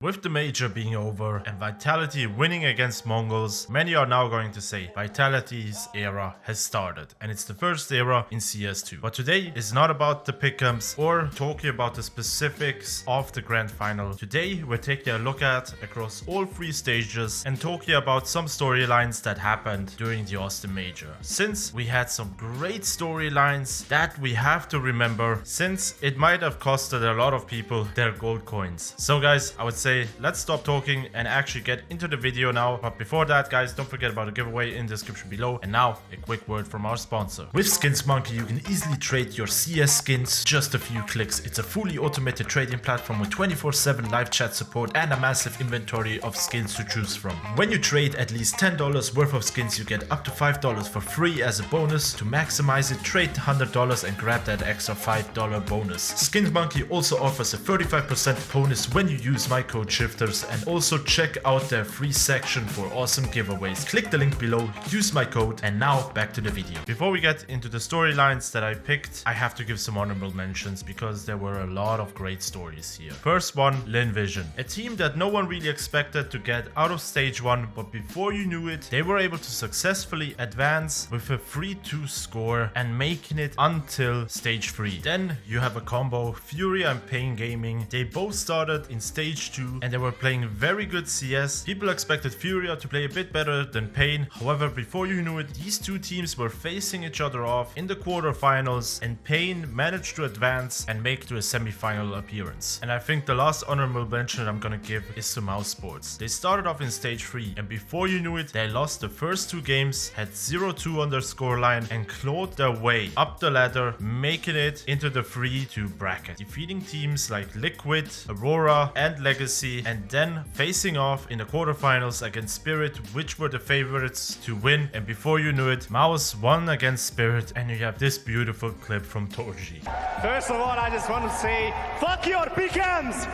With the major being over and Vitality winning against Mongolz, many are now going to say Vitality's era has started, and it's the first era in CS2. But today is not about the pick'ems or talking about the specifics of the grand final. Today we're taking a look at across all three stages and talking about some storylines that happened during the Austin Major. Since we had some great storylines that we have to remember, since it might have costed a lot of people their gold coins. So guys, I would say let's stop talking and actually get into the video now. But before that, guys, don't forget about the giveaway in the description below. And now a quick word from our sponsor. With Skins Monkey, you can easily trade your CS skins just a few clicks. It's a fully automated trading platform with 24/7 live chat support and a massive inventory of skins to choose from. When you trade at least $10 worth of skins, you get up to $5 for free as a bonus. To maximize it, trade $100 and grab that extra $5 bonus. Skins Monkey also offers a 35% bonus when you use my code SHIFTERZ, and also check out their free section for awesome giveaways. Click the link below, use my code, and now back to the video. Before we get into the storylines that I picked, I have to give some honorable mentions because there were a lot of great stories here. First one, Lin Vision, a team that no one really expected to get out of stage 1, but before you knew it, they were able to successfully advance with a 3-2 score and making it until stage 3. Then you have a combo, Fury and Pain Gaming. They both started in stage 2 and they were playing very good CS. People expected Furia to play a bit better than Pain. However, before you knew it, these two teams were facing each other off in the quarterfinals, and Pain managed to advance and make to a semi-final appearance. And I think the last honorable mention I'm gonna give is to Mongolz. They started off in stage 3, and before you knew it, they lost the first 2 games, had 0-2 on their scoreline, and clawed their way up the ladder, making it into the 3-2 bracket, defeating teams like Liquid, Aurora, and Legacy, and then facing off in the quarterfinals against Spirit, which were the favorites to win. And before you knew it, Mongolz won against Spirit, and you have this beautiful clip from Torji. First of all, I just want to say, fuck your pick'ems!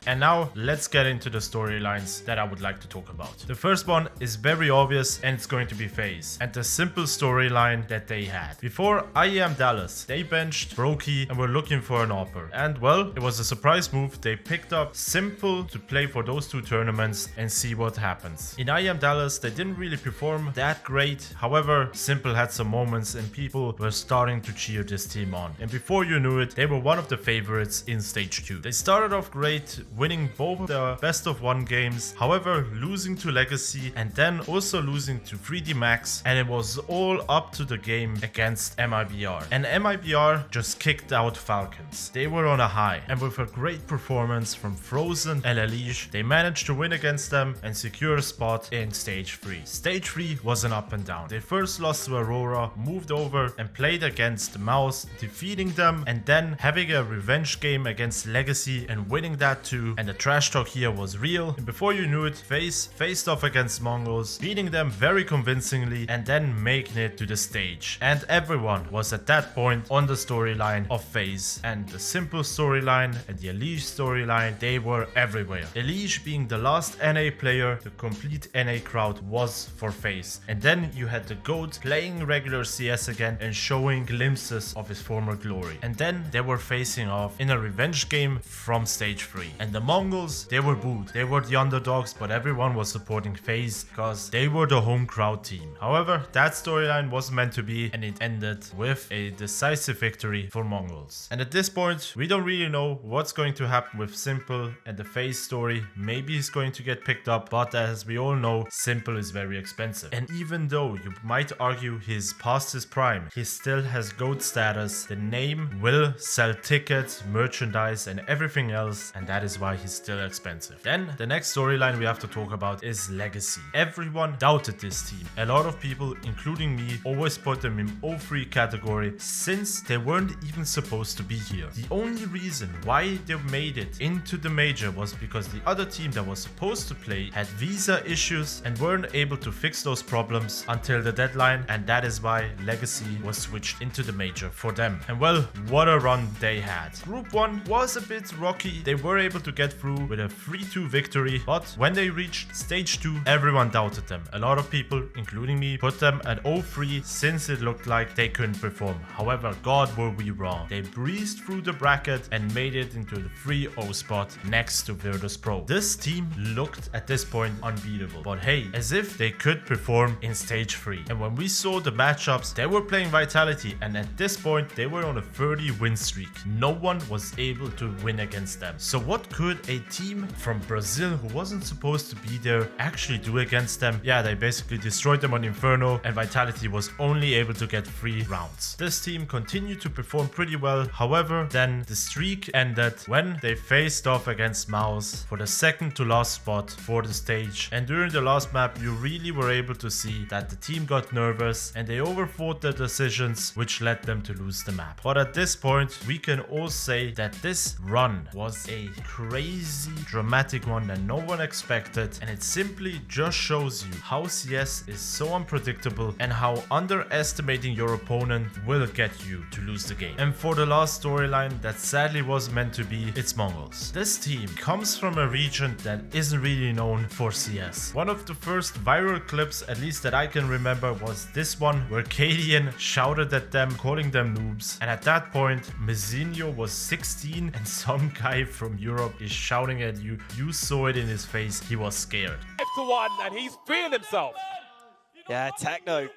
And now let's get into the storylines that I would like to talk about. The first one is very obvious, and it's going to be Faze and the simple storyline that they had. Before IEM Dallas, they benched Brokey and were looking for an AWPer. And well, it was a surprise move. They picked up Simple to play for those 2 tournaments and see what happens. In IEM Dallas, they didn't really perform that great. However, Simple had some moments and people were starting to cheer this team on. And before you knew it, they were one of the favorites in stage 2. They started off great, winning both the best of 1 games, however losing to Legacy and then also losing to 3D Max, and it was all up to the game against MIBR. And MIBR just kicked out Falcons. They were on a high, and with a great performance from Frozen and Elige, they managed to win against them and secure a spot in stage 3. Stage 3 was an up and down. They first lost to Aurora, moved over and played against Mouse, defeating them, and then having a revenge game against Legacy and winning that too. And the trash talk here was real, and before you knew it, Faze faced off against Mongolz, beating them very convincingly and then making it to the stage. And everyone was at that point on the storyline of Faze, and the simple storyline and the Elige storyline, they were everywhere. Elige being the last NA player, the complete NA crowd was for Faze. And then you had the GOAT playing regular CS again and showing glimpses of his former glory. And then they were facing off in a revenge game from stage 3. And the Mongolz, they were booed. They were the underdogs, but everyone was supporting Faze because they were the home crowd team. However, that storyline wasn't meant to be, and it ended with a decisive victory for Mongolz. And at this point, we don't really know what's going to happen with Simple and the Faze story. Maybe he's going to get picked up, but as we all know, Simple is very expensive. And even though you might argue he's past his prime, he still has GOAT status. The name will sell tickets, merchandise, and everything else, and that is why he's still expensive. Then the next storyline we have to talk about is Legacy. Everyone doubted this team. A lot of people, including me, always put them in 0-3 category since they weren't even supposed to be here. The only reason why they made it into the major was because the other team that was supposed to play had visa issues and weren't able to fix those problems until the deadline, and that is why Legacy was switched into the major for them. And well, what a run they had. Group 1 was a bit rocky. They were able to get through with a 3-2 victory, but when they reached stage 2, everyone doubted them. A lot of people, including me, put them at 0-3 since it looked like they couldn't perform. However, God were we wrong. They breezed through the bracket and made it into the 3-0 spot next to Virtus Pro. This team looked at this point unbeatable, but hey, as if they could perform in stage 3. And when we saw the matchups, they were playing Vitality, and at this point they were on a 30 win streak. No one was able to win against them. So what could a team from Brazil who wasn't supposed to be there actually do against them? Yeah, they basically destroyed them on Inferno, and Vitality was only able to get 3 rounds. This team continued to perform pretty well. However, then the streak ended when they faced off against Mongolz for the second to last spot for the stage. And during the last map, you really were able to see that the team got nervous and they overthought their decisions, which led them to lose the map. But at this point, we can all say that this run was a crazy dramatic one that no one expected, and it simply just shows you how CS is so unpredictable and how underestimating your opponent will get you to lose the game. And for the last storyline that sadly was meant to be, it's Mongolz. This team comes from a region that isn't really known for CS. One of the first viral clips, at least that I can remember, was this one where Cadian shouted at them, calling them noobs, and at that point Mizinho was 16 and some guy from Europe is shouting at you. You saw it in his face, he was scared. 5-1 and he's feeling himself. Yeah, Techno.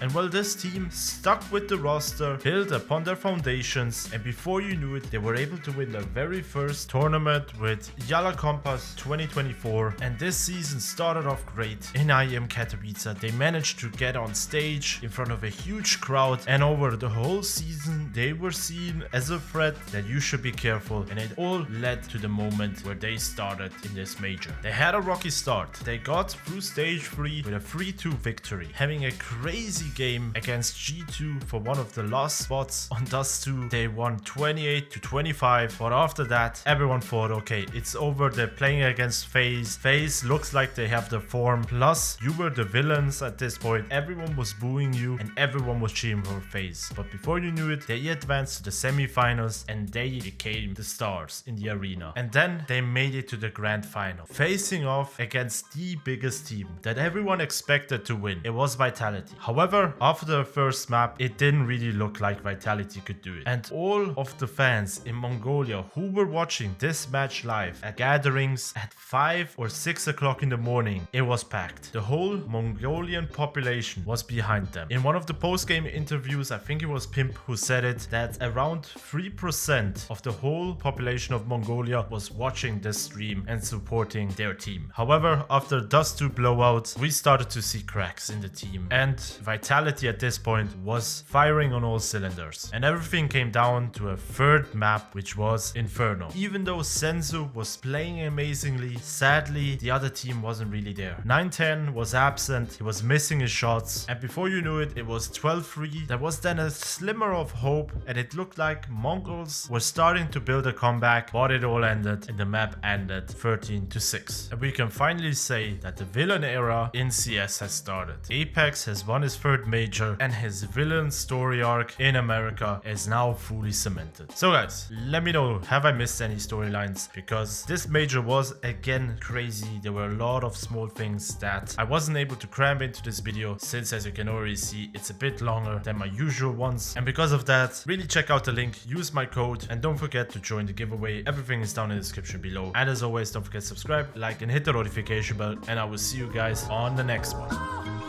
And well, this team stuck with the roster, built upon their foundations, and before you knew it, they were able to win their very first tournament with Yala Compass 2024. And this season started off great. In IEM Katowice, they managed to get on stage in front of a huge crowd, and over the whole season, they were seen as a threat that you should be careful, and it all led to the moment where they started in this major. They had a rocky start. They got through stage 3 with a 3-2 victory, having a crazy game against G2 for one of the last spots. On Dust 2, they won 28-25, but after that, everyone thought, okay, it's over. They're playing against Faze. Faze looks like they have the form. Plus, you were the villains at this point. Everyone was booing you and everyone was cheering for Faze. But before you knew it, they advanced to the semifinals and they became the stars in the arena. And then they made it to the grand final, facing off against the biggest team that everyone expected to win. It was Vitality. However, after the first map, it didn't really look like Vitality could do it. And all of the fans in Mongolia who were watching this match live at gatherings at 5 or 6 o'clock in the morning, it was packed. The whole Mongolian population was behind them. In one of the post-game interviews, I think it was Pimp who said it, that around 3% of the whole population of Mongolia was watching this stream and supporting their team. However, after Dust 2 blowout, we started to see cracks in the team, and Vitality at this point was firing on all cylinders. And everything came down to a third map, which was Inferno. Even though Senzu was playing amazingly, sadly, the other team wasn't really there. 910 was absent, he was missing his shots, and before you knew it, it was 12-3. There was then a slimmer of hope, and it looked like Mongolz were starting to build a comeback, but it all ended, and the map ended 13-6. And we can finally say that the villain era in CS has started. Apex has won his third major, and his villain story arc in America is now fully cemented. So guys, let me know, have I missed any storylines? Because this major was again crazy. There were a lot of small things that I wasn't able to cram into this video, since as you can already see, it's a bit longer than my usual ones. And because of that, really check out the link, use my code, and don't forget to join the giveaway. Everything is down in the description below. And as always, don't forget to subscribe, like, and hit the notification bell, and I will see you guys on the next one.